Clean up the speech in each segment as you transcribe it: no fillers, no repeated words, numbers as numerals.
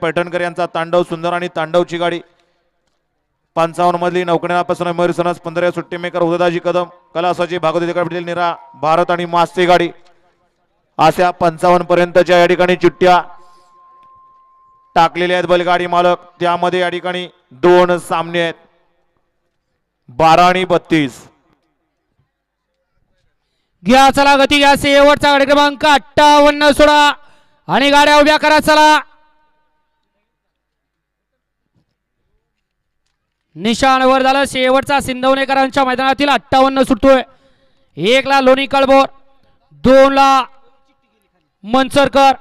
पैठणकर यांचा तांडव सुंदर आणि तांडवची गाडी 55 मधली नौकण्यापासून मयूरसनस 15 सुट्टी मेकर उदयदाजी कदम कलासाची भागवती कबड्डी निरा भारत आणि मास्ती गाडी अशा 55 पर्यंतच्या या ठिकाणी चिठ्ठ्या टाकलेल्या आहेत बैलगाडी मालक। त्यामध्ये या ठिकाणी 2 सामने आहेत 12 आणि 32। घ्या चला गती घ्या शेवटचा गाडी क्रमांक 58 सोडा आणि गाड्या उभ्या करा चला। निशाण वर झालं शेवटचा सिंधवणेकरांच्या मैदानातील 58 सुटतोय। 1 ला लोणी कळबोर 2 ला मनसरकर।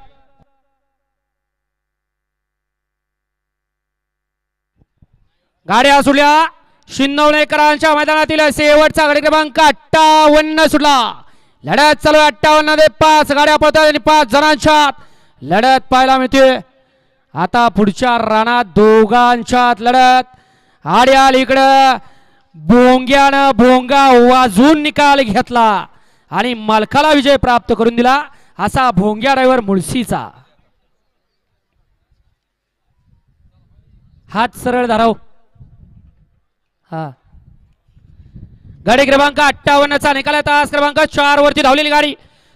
गाड्या सुटल्या सिंधवणेकरांच्या मैदानातील शेवटचा गाडी क्रमांक 58 सुटला। लढत चालू 58 मध्ये 5 गाड्या पळतात आणि 5 जणांच्यात लढत पाहायला मिळते। आता पुढच्या रानात दोघांच्यात लढत आड्याल इकडं भोंग्यानं भोंगा वाजून निकाल घेतला आणि मालकाला विजय प्राप्त करून दिला असा भोंग्या ड्रायव्हर मुळशीचा। हात सरळ धराव। हा गाडी क्रमांक 58 चा निकाल तास क्रमांक 4 वरती धावलेली गाडी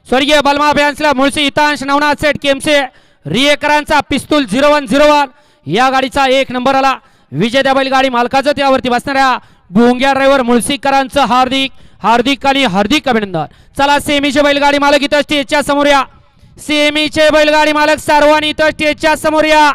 स्वर्गीय बलमा फॅन्सला मुळशी हितांश नवनाथ सेठ केमसे रिएकरांचा पिस्तूल 0101 या गाडीचा 1 नंबर आला। विजेत्या बैलगाडी मालकाचं त्यावरती बसणाऱ्या भोंग्या ड्रायव्हर मुळशीकरांचं हार्दिक हार्दिक आणि हार्दिक अभिनंदन। चला सेमीचे बैलगाडी मालक इथं स्टेजच्या समोर या। सेमीचे बैलगाडी मालक सर्वांनी इथं स्टेजच्या समोर या।